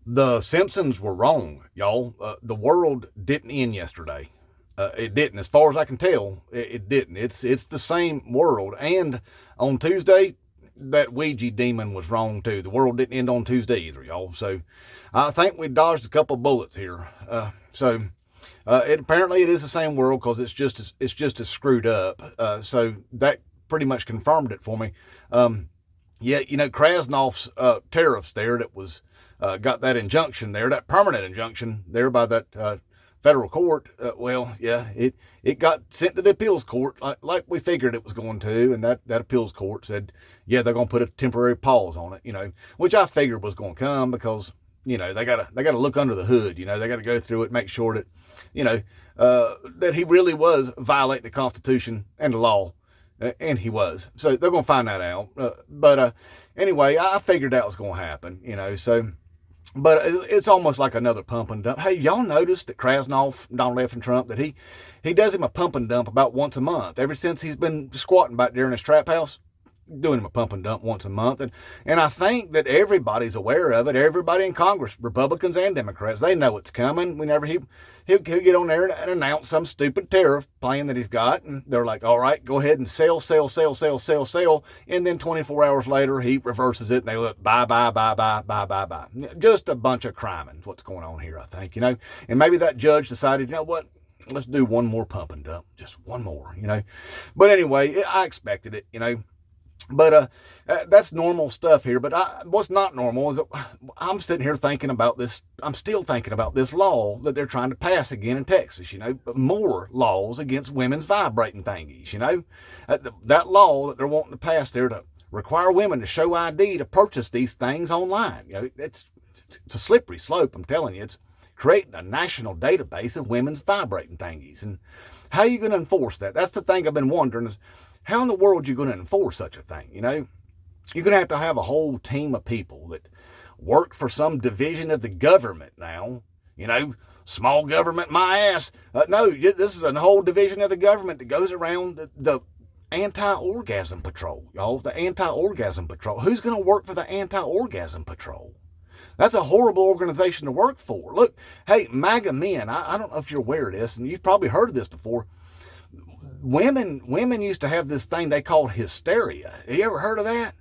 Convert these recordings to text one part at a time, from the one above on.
The Simpsons were wrong, y'all. The world didn't end yesterday. It didn't, as far as I can tell. It didn't. It's the same world. And on Tuesday, that Ouija demon was wrong too. The world didn't end on Tuesday either, y'all. So I think we dodged a couple bullets here. Apparently it is the same world because it's just as screwed up. So that pretty much confirmed it for me. Yeah, Krasnov's tariffs there that was got that injunction there, that permanent injunction there by that federal court. It got sent to the appeals court like we figured it was going to, and that appeals court said, yeah, they're going to put a temporary pause on it, which I figured was going to come because they gotta look under the hood, they got to go through it, make sure that that he really was violating the Constitution and the law. And he was. So they're going to find that out. Anyway, I figured that was going to happen, But it's almost like another pump and dump. Hey, y'all noticed that Krasnov, Donald F. and Trump, that he does him a pump and dump about once a month. Ever since he's been squatting back there in his trap house, doing him a pump and dump once a month. And I think that everybody's aware of it. Everybody in Congress, Republicans and Democrats, they know it's coming. Whenever he'll get on there and announce some stupid tariff plan that he's got. And they're like, all right, go ahead and sell. And then 24 hours later, he reverses it and they look, bye. Just a bunch of criming is what's going on here, I think, And maybe that judge decided, you know what? Let's do one more pump and dump. Just one more, But anyway, I expected it, But that's normal stuff here. But what's not normal is that I'm sitting here thinking about this. I'm still thinking about this law that they're trying to pass again in Texas, more laws against women's vibrating thingies, That law that they're wanting to pass there to require women to show ID to purchase these things online. It's a slippery slope, I'm telling you. It's creating a national database of women's vibrating thingies. And how are you going to enforce that? That's the thing I've been wondering is, how in the world are you going to enforce such a thing? You're going to have a whole team of people that work for some division of the government now. Small government, my ass. No, this is a whole division of the government that goes around the anti-orgasm patrol, y'all. The anti-orgasm patrol. Who's going to work for the anti-orgasm patrol? That's a horrible organization to work for. Look, hey, MAGA men, I don't know if you're aware of this, and you've probably heard of this before. Women used to have this thing they called hysteria. Have you ever heard of that?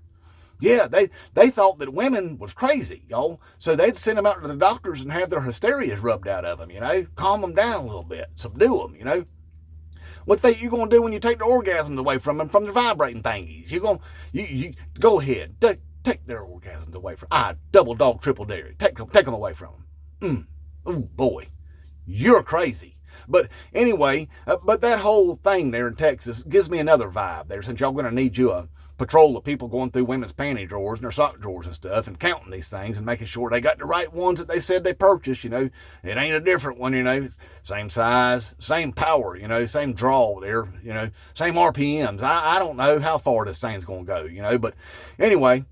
Yeah, they thought that women was crazy, y'all. So they'd send them out to the doctors and have their hysterias rubbed out of them, calm them down a little bit, subdue them, What you gonna do when you take the orgasms away from them, from their vibrating thingies? You go ahead, take their orgasms away from. Double dog, triple dare. Take them away from them. Oh boy, you're crazy. But anyway, but that whole thing there in Texas gives me another vibe there, since y'all going to need you a patrol of people going through women's panty drawers and their sock drawers and stuff and counting these things and making sure they got the right ones that they said they purchased, It ain't a different one, Same size, same power, same draw there, same RPMs. I don't know how far this thing's going to go, But anyway,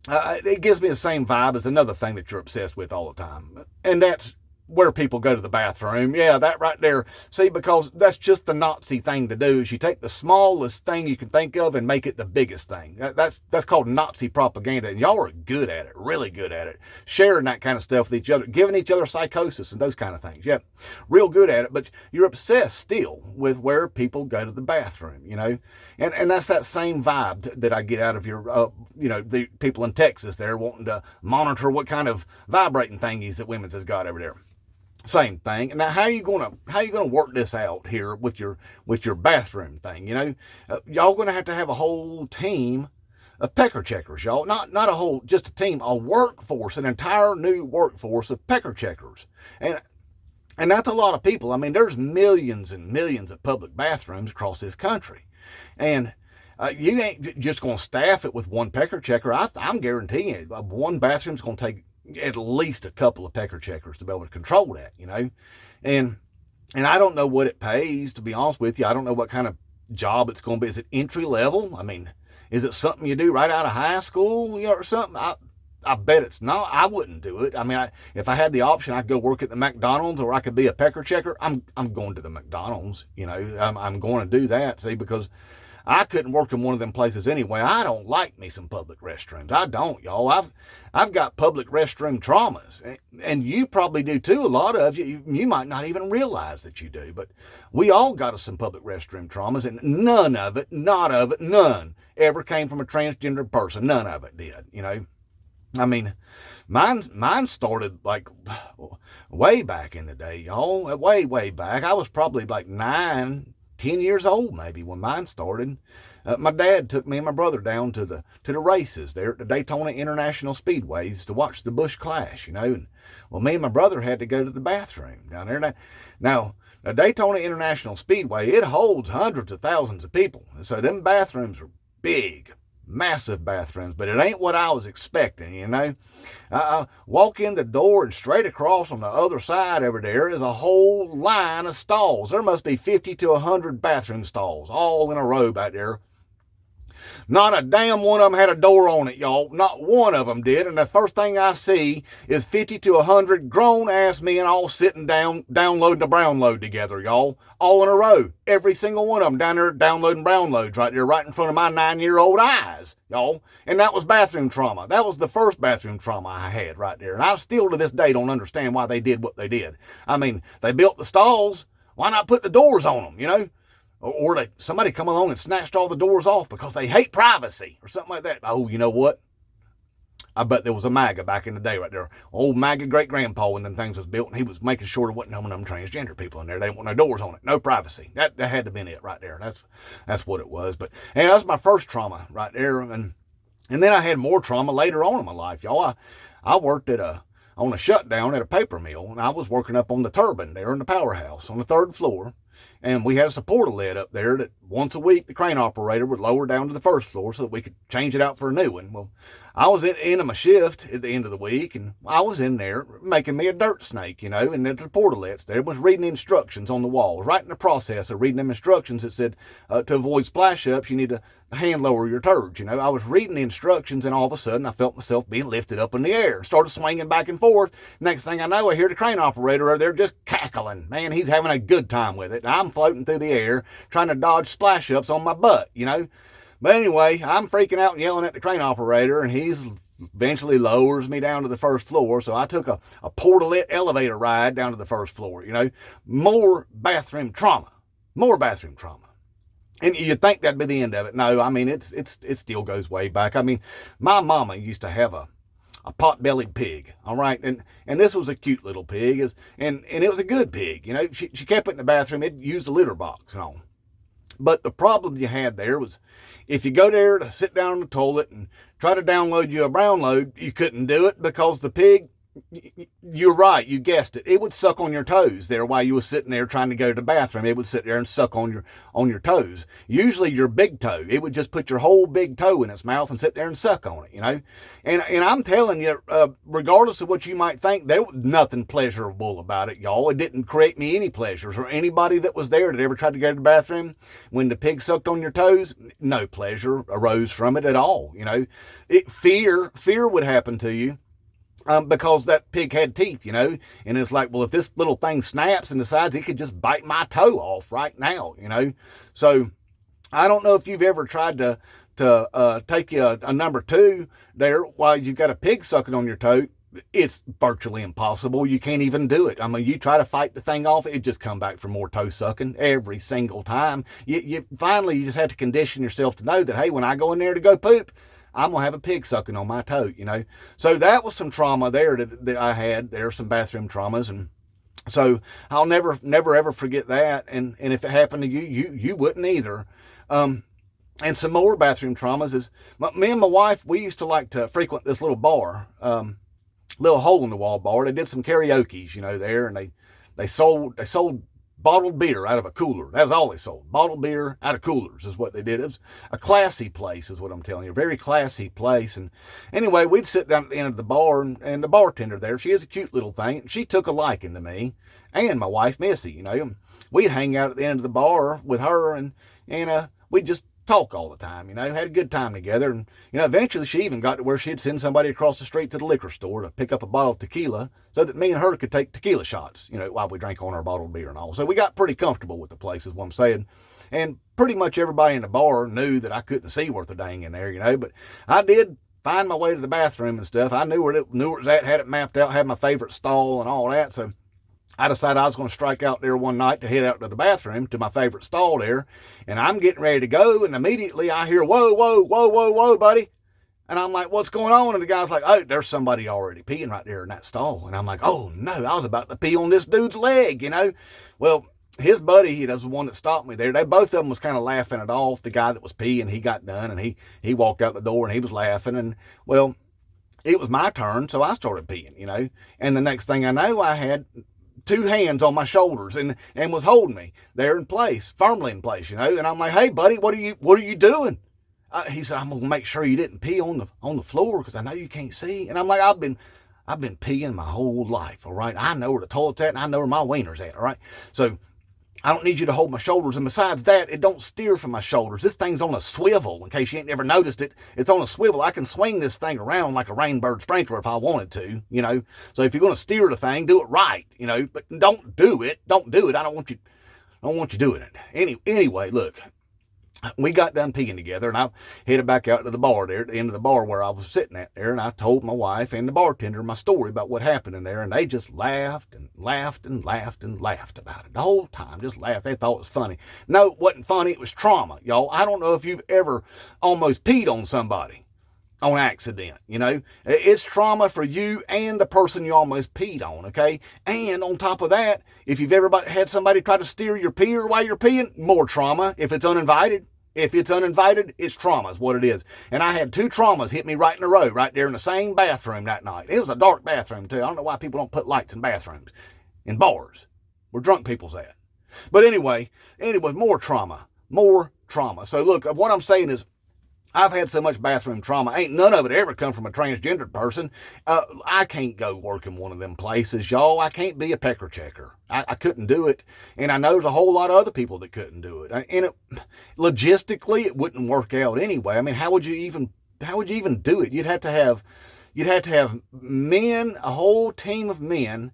it gives me the same vibe as another thing that you're obsessed with all the time. And that's where people go to the bathroom. Yeah, that right there. See, because that's just the Nazi thing to do, is you take the smallest thing you can think of and make it the biggest thing. That's called Nazi propaganda, and y'all are good at it, really good at it. Sharing that kind of stuff with each other, giving each other psychosis and those kind of things. Yeah, real good at it, but you're obsessed still with where people go to the bathroom, And that's that same vibe that I get out of your, the people in Texas there wanting to monitor what kind of vibrating thingies that women's has got over there. Same thing. Now, how are you gonna work this out here with your bathroom thing? Y'all gonna have to have a whole team of pecker checkers, y'all. Not a whole, just a team, a workforce, an entire new workforce of pecker checkers, and that's a lot of people. I mean, there's millions and millions of public bathrooms across this country, and you ain't just gonna staff it with one pecker checker. I'm guaranteeing it, one bathroom's gonna take at least a couple of pecker checkers to be able to control that, and I don't know what it pays, to be honest with you. I don't know what kind of job it's going to be. Is it entry level? I mean, is it something you do right out of high school, or something? I bet it's not. I wouldn't do it. I mean, if I had the option, I'd go work at the McDonald's, or I could be a pecker checker. I'm going to the McDonald's, I'm going to do that. See, because I couldn't work in one of them places anyway. I don't like me some public restrooms. I don't, y'all. I've got public restroom traumas, and you probably do too. A lot of you might not even realize that you do, but we all got us some public restroom traumas, and none of it, none ever came from a transgender person. None of it did, I mean, mine started like way back in the day, y'all. Way back. I was probably like 9, 10 years old maybe when mine started. My dad took me and my brother down to the races there at the Daytona International Speedways to watch the Busch Clash, And, well, me and my brother had to go to the bathroom down there. Now, the Daytona International Speedway, it holds hundreds of thousands of people. And so them bathrooms are big, massive bathrooms, but it ain't what I was expecting, I walk in the door, and straight across on the other side over there is a whole line of stalls. There must be 50 to 100 bathroom stalls all in a row back there. Not a damn one of them had a door on it, y'all. Not one of them did. And the first thing I see is 50 to 100 grown-ass men all sitting down, downloading the brown load together, y'all. All in a row. Every single one of them down there downloading brown loads right there, right in front of my 9-year-old eyes, y'all. And that was bathroom trauma. That was the first bathroom trauma I had right there. And I still to this day don't understand why they did what they did. I mean, they built the stalls. Why not put the doors on them, Or somebody come along and snatched all the doors off because they hate privacy or something like that. Oh, you know what? I bet there was a MAGA back in the day right there. Old MAGA great-grandpa when them things was built, and he was making sure there wasn't none of them transgender people in there. They didn't want no doors on it. No privacy. That had to have been it right there. That's what it was. But hey, that was my first trauma right there. And then I had more trauma later on in my life, y'all. I worked on a shutdown at a paper mill, and I was working up on the turbine there in the powerhouse on the 3rd floor. And we had a supporter lead up there that once a week the crane operator would lower down to the 1st floor so that we could change it out for a new one. Well, I was at the end of my shift at the end of the week, and I was in there making me a dirt snake, and the supporter leads there was reading instructions on the walls. Right in the process of reading them instructions, it said to avoid splash ups, you need to hand lower your turds. I was reading the instructions, and all of a sudden I felt myself being lifted up in the air, started swinging back and forth. Next thing I know, I hear the crane operator over there just cackling. Man, he's having a good time with it. I'm floating through the air trying to dodge splash ups on my butt, But anyway, I'm freaking out and yelling at the crane operator, and he's eventually lowers me down to the 1st floor. So I took a portalet elevator ride down to the 1st floor, More bathroom trauma. And you'd think that'd be the end of it. No, I mean, it still goes way back. I mean, my mama used to have a pot-bellied pig, all right? And this was a cute little pig, and it was a good pig, She kept it in the bathroom. It used a litter box and all. But the problem you had there was if you go there to sit down on the toilet and try to download you a brown load, you couldn't do it because the pig, you're right, you guessed it. It would suck on your toes there while you were sitting there trying to go to the bathroom. It would sit there and suck on your toes. Usually your big toe. It would just put your whole big toe in its mouth and sit there and suck on it, And I'm telling you, regardless of what you might think, there was nothing pleasurable about it, y'all. It didn't create me any pleasures, or anybody that was there that ever tried to go to the bathroom when the pig sucked on your toes. No pleasure arose from it at all, Fear would happen to you. Because that pig had teeth, and it's like, well, if this little thing snaps and decides it could just bite my toe off right now, So I don't know if you've ever tried to take you a number 2 there while you've got a pig sucking on your toe. It's virtually impossible. You can't even do it. I mean, you try to fight the thing off, it just come back for more toe sucking every single time. You finally just have to condition yourself to know that, hey, when I go in there to go poop, I'm going to have a pig sucking on my toe, So that was some trauma there that I had. There some bathroom traumas. And so I'll never, ever forget that. And if it happened to you wouldn't either. And some more bathroom traumas is me and my wife, we used to like to frequent this little bar, little hole in the wall bar. They did some karaoke's, there, and they sold bottled beer out of a cooler. That's all they sold. Bottled beer out of coolers is what they did. It was a classy place is what I'm telling you. A very classy place. And anyway, we'd sit down at the end of the bar, and the bartender there, she is a cute little thing. She took a liking to me and my wife, Missy, We'd hang out at the end of the bar with her, and we'd just talk all the time, had a good time together. And, eventually she even got to where she'd send somebody across the street to the liquor store to pick up a bottle of tequila so that me and her could take tequila shots, while we drank on our bottled beer and all. So we got pretty comfortable with the place, is what I'm saying. And pretty much everybody in the bar knew that I couldn't see worth a dang in there, but I did find my way to the bathroom and stuff. I knew where it was at, had it mapped out, had my favorite stall and all that. So I decided I was going to strike out there one night to head out to the bathroom to my favorite stall there. And I'm getting ready to go. And immediately I hear, whoa, whoa, whoa, whoa, whoa, buddy. And I'm like, what's going on? And the guy's like, oh, there's somebody already peeing right there in that stall. And I'm like, oh, no, I was about to pee on this dude's leg, Well, his buddy, he was the one that stopped me there. They both of them was kind of laughing it off. The guy that was peeing, he got done, and he walked out the door, and he was laughing. And, well, it was my turn, so I started peeing, And the next thing I know, I had two hands on my shoulders and was holding me there in place, firmly in place, And I'm like, hey, buddy, what are you doing? He said, I'm going to make sure you didn't pee on the floor because I know you can't see. And I'm like, I've been peeing my whole life, all right? I know where the toilet's at, and I know where my wiener's at, all right? So I don't need you to hold my shoulders. And besides that, it don't steer from my shoulders. This thing's on a swivel, in case you ain't never noticed it. It's on a swivel. I can swing this thing around like a rainbird sprinkler if I wanted to, So if you're going to steer the thing, do it right, But don't do it. Don't do it. I don't want you doing it. Anyway, look. We got done peeing together, and I headed back out to the bar there, at the end of the bar where I was sitting at there, and I told my wife and the bartender my story about what happened in there, and they just laughed and laughed and laughed and laughed about it the whole time, just laughed. They thought it was funny. No, it wasn't funny. It was trauma, y'all. I don't know if you've ever almost peed on somebody on accident, It's trauma for you and the person you almost peed on, okay? And on top of that, if you've ever had somebody try to steer your peer while you're peeing, more trauma if it's uninvited. If it's uninvited, it's trauma is what it is. And I had two traumas hit me right in a row, right there in the same bathroom that night. It was a dark bathroom, too. I don't know why people don't put lights in bathrooms, in bars, where drunk people's at. But anyway, more trauma. So look, what I'm saying is, I've had so much bathroom trauma. Ain't none of it ever come from a transgendered person. I can't go work in one of them places, y'all. I can't be a Pecker checker. I couldn't do it. And I know there's a whole lot of other people that couldn't do it. And logistically, it wouldn't work out anyway. I mean, how would you even do it? You'd have to have men, a whole team of men,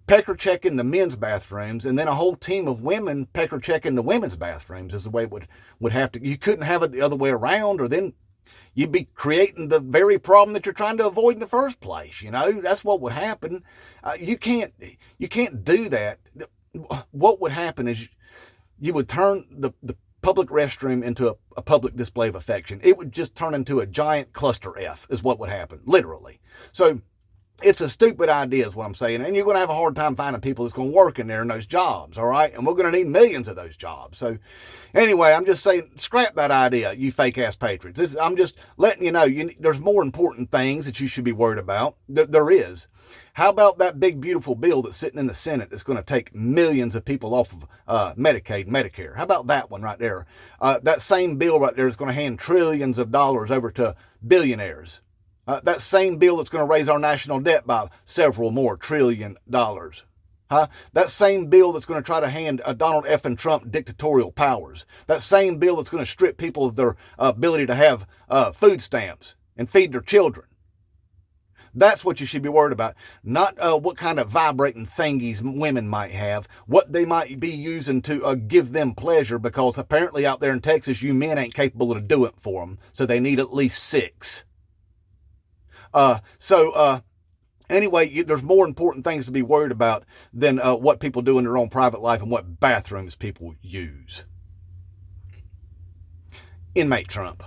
Pecker checking the men's bathrooms, and then a whole team of women Pecker checking the women's bathrooms is the way it would have to. You couldn't have it the other way around, or then you'd be creating the very problem that you're trying to avoid in the first place. That's what would happen. You can't do that. What would happen is you would turn the public restroom into a public display of affection. It would just turn into a giant cluster F is what would happen, literally. So it's a stupid idea is what I'm saying. And you're going to have a hard time finding people that's going to work in there in those jobs, all right? And we're going to need millions of those jobs. So anyway, I'm just saying, scrap that idea, you fake-ass patriots. I'm just letting you know, there's more important things that you should be worried about. There is. How about that big, beautiful bill that's sitting in the Senate that's going to take millions of people off of Medicaid, Medicare? How about that one right there? That same bill right there is going to hand trillions of dollars over to billionaires. That same bill that's going to raise our national debt by several more $trillion. That same bill that's going to try to hand Donald F. and Trump dictatorial powers. That same bill that's going to strip people of their ability to have food stamps and feed their children. That's what you should be worried about. Not what kind of vibrating thingies women might have, what they might be using to give them pleasure, because apparently out there in Texas, you men ain't capable of doing it for them. So they need at least 6. Anyway, there's more important things to be worried about than what people do in their own private life and what bathrooms people use. Inmate Trump.